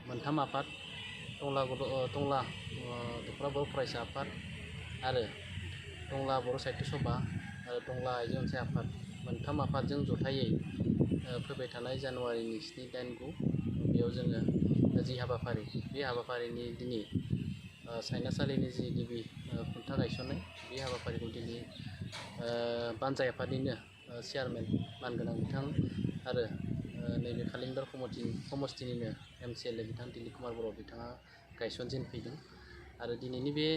मोनथाम आफाद टंला दखरा बर' फरायसा आफाद आरो टंला बर' साहित्य सभा आरो टंला आइजो अनसाय आफाद मोनथाम आफादजों जथायै फैबाय थानाय जानुवारिनि 7, 8, 9 बेयाव जोङो जि हाबाफारि बे हाबाफारिनि दिनै सायनासालिनि जि गिबि खुन्था गायसननाय बे हाबाफारिखौ दिनै बानजाय आफादनिनो चेयारमेन मानगोनां बिथां आरो नैबे खालिंदार समस्तिनिनो MCLA बिथां दिलीप कुमार बर' बिथाङा गायसनजेनफैदों आरो दिनैनि बे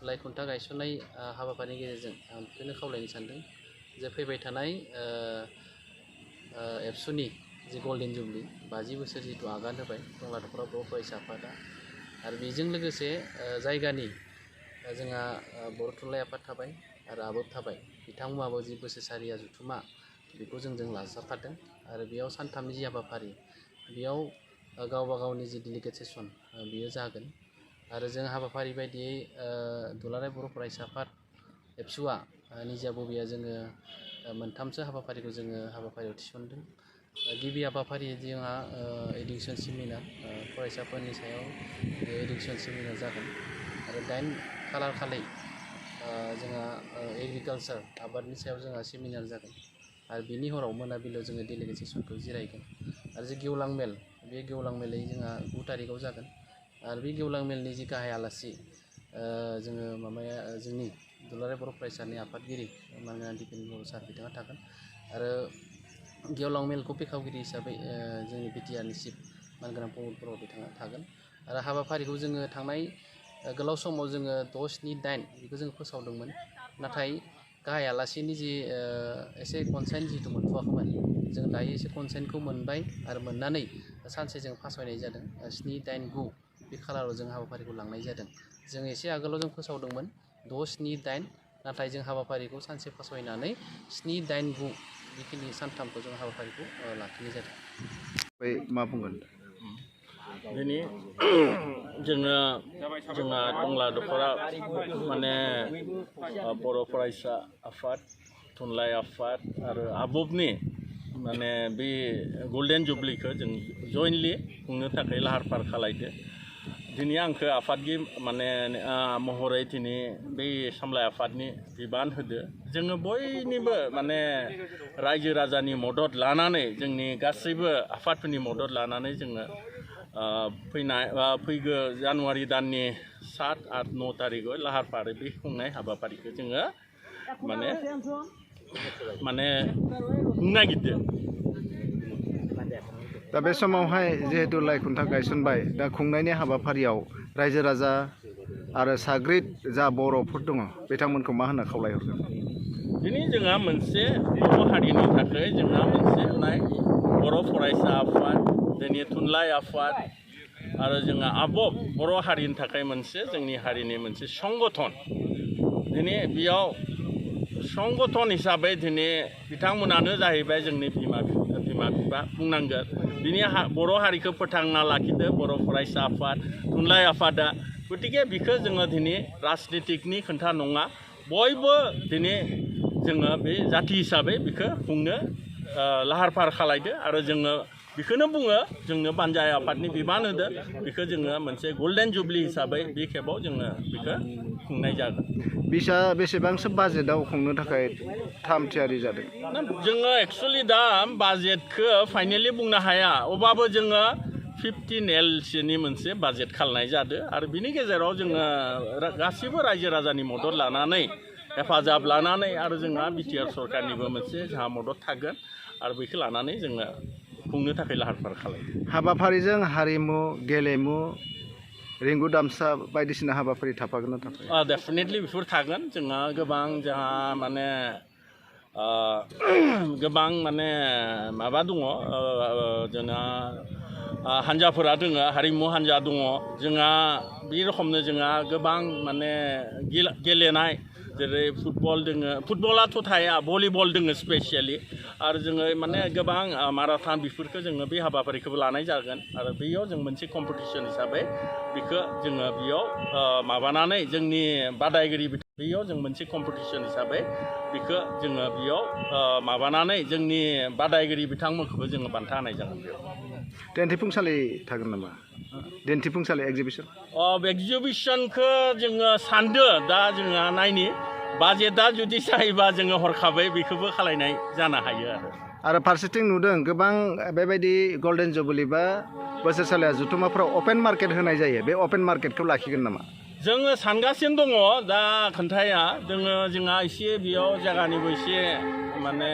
लाइ खुन्था गायसननाय हाबाफारिनि गेजेरजों आं बेखौनो खावलायनो सानदों जे फैबाय थानाय एबसुनि जि गल्डेन जुबलि 50 बोसोर जिथु आगान होबाय टंला दखरा बर' फरायसा आफादा आरो बेजों लोगोसे जायगानि जोंहा बर' थुनलाइ आफाद थाबाय आरो आबोब थाबाय बिथांमोनाबो जि बोसोरसारिया जुथुमा बेखौ जों लाजाफादों आरो बेयाव सानथामनि जि हाबाफारि बेयाव गावबा गावनि जि डेलिगेट सेसन बेयो जागोन आरो जों हाबाफारि बायदियै दुलाराय बर' फरायसा आफाद एबसुआ निजा बबेया जोङो मोनथामसो हाबाफारिखौ जोङो हाबाफारियाव थिसनदों गिबि हाबाफारि जोंहा एडुकेसन सेमिनार फरायसाफोरनि सायाव एडुकेसन सेमिनार जागोन आरो 8 खालार खालि जोंहा एग्रिकालचार आबादनि सायाव जोंहा सेमिनार जागोन आरो बिनि हराव मोनाबिलियाव जोङो डेलिगेट सेसनखौ जिरायगोन आरो जे गेवलां मेल बे गेवलां मेलै जोंहा 9 तारिखआव जागोन आरो बे गेवलां मेलनि जि गाहाय आलासि जोङो जोंनि दुलाराय बर' फरायसानि आफादगिरि मानगोनां दिपेन बर' सार बिथाङा थागोन आरो गेवलां मेलखौ बेखेवगिरि हिसाबै जोंनि बिटिआरनि चिफ मानगोनां प्रमद बर' बिथाङा थागोन आरो हाबाफारिखौ जोङो थांनाय गोलाव समाव जोङो 6, 7, 8 बेखौ जों फोसावदोंमोन नाथाय गाहाय आलासिनि जि एसे कनसेन्ट जिहेतु मोनथ'वाखैमोन जों दायो एसे कनसेन्टखौ मोनबाय आरो मोननानै सानसे जों फासायनाय जादों 7, 8, 9 बे खालाराव जों हाबाफारिखौ लांनाय जादों जों एसे आगोलाव जों फोसावदोंमोन 6, 7, 8 नाथाय जों हाबाफारिखौ सानसे फासायनानै 7, 8, 9 बेखिनि सानथामखौ जों हाबाफारिखौ लाखिनाय जादों। बै मा बुंगोन दिनै जोंहा टंला दखरा माने बर' फरायसा आफाद थुनलाइ आफाद आरो आबोबनि माने बे गल्डेन जुबलिखौ जों जयेन्टलि खुंनो थाखाय लाहार फाहार खालायदो दिनै आंखौ आफादगिरि माने महरै दिनै बै सामलाय आफादनि बिबान होदो जोङो बयनिबो माने रायजो राजानि मदद लानानै जोंनि गासैबो आफादफोरनि मदद लानानै जोङो फैगौ जानुवारि दाननि 7, 8, 9 तारिखआव लाहार फाहार बे खुंनाय हाबाफारिखौ जोङो माने खुंनो नागिरदों। दा बे समावहाय जिहेतु लाइ खुन्था गायसनबाय दा खुंनायनि हाबाफारियाव रायजो राजा आरो साग्रिद जा बर'फोर दङ बिथांमोनखौ मा होनना खावलायहरगोन दिनै जोंहा मोनसे बर' हारिनि थाखाय जोंहा मोनसे बर' फरायसा आफाद जोंनि थुनलाइ आफाद आरो जोंहा आबोब बर' हारिनि थाखाय मोनसे जोंनि हारिनि मोनसे संगठन दिनै बेयाव संगठन हिसाबै दिनै बिथांमोनानो जाहैबाय जोंनि बिमा बिफा बुंनांगोन दिनै बर' हारिखौ फोथांना लाखिदो बर' फरायसा आफाद थुनलाइ आफादा गतिके बिखौ जोङो दिनै राजनितिकनि खोथा नङा बयबो दिनै जोङो बे जाथि हिसाबै बिखौ खुंनो लाहार फाहार खालायदो आरो जोङो बेखौनो बुङो जोंनो बानजाय आफादनि बिबान होदो बेखौ जोङो मोनसे गल्डेन जुबलि हिसाबै बे खेबाव जोङो बेखौ खुंनाय जागोन। बेसेबांसो बाजेटआव खुंनो थाखाय थाम थियारि जादों जोङो एक्सुवेलि दा बाजेटखौ फाइनेलि बुंनो हाया अब्लाबो जोङो 15 Lसोनि मोनसे बाजेट खालामनाय जादों आरो बिनि गेजेराव जोङो गासिबो रायजो राजानि मदद लानानै हेफाजाब लानानै आरो जोंहा बिटिआर सरकारनिबो मोनसे जोंहा मदद थागोन आरो बेखौ लानानै जोङो खुंनो थाखाय लाहार फाहार खालामो। हाबाफारिजों हारिमु गेलेमु रिंगु दामसा बायदिसिना हाबाफारि थाफागोन ना थाफाया डेफिनेटलि बेफोर थागोन जोंहा जोंहा माने गोबां माने माबा दङ जोंहा हान्जाफोरा दङ हारिमु हान्जा दङ जोंहा बे रोखोमनो जोंहा गोबां माने गेलेनाय जेरै फुटबल दोङो फुटबलाथ' थाया भलिबल दोङो स्पेसियेलि आरो जोङो माने गोबां माराथन बेफोरखौ जोङो बे हाबाफारिखौबो लानाय जागोन आरो बेयाव जों मोनसे कम्पिटिसन हिसाबै बेखौ जोङो बेयाव माबानानै जोंनि बादायगिरि बेयाव जों मोनसे कम्पिटिसन हिसाबै बेखौ जोङो बेयाव माबानानै जोंनि बादायगिरि बिथांमोनखौबो जोङो बान्था होनाय जागोन बेयाव। दिन्थिफुंसालि थागोन नामा दिन्थिफुंसालि एग्जिबिसन एक्जिबिसनखौ जोङो सानदो दा जोङो नायनि बाजेटआ जुदि जायोबा जोङो हरखाबै बेखौबो खालायनाय जानो हायो आरो फारसेथिं नुदों गोबां बेबायदि गल्डेन जुबुलि बा बोसोरसालिया जथुम्माफोराव अपेन मार्केट होनाय जायो बे अपेन मार्केटखौ लाखिगोन नामा जोङो सानगासिनो दङ दा खोन्थाया जोंहा एसे बेयाव जायगानिबो एसे माने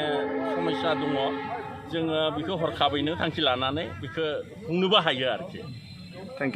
समस्या दङ जोङो बेखौ हरखाबैनो थांखि लानानै बेखौ खुंनोबो हायो आरोखि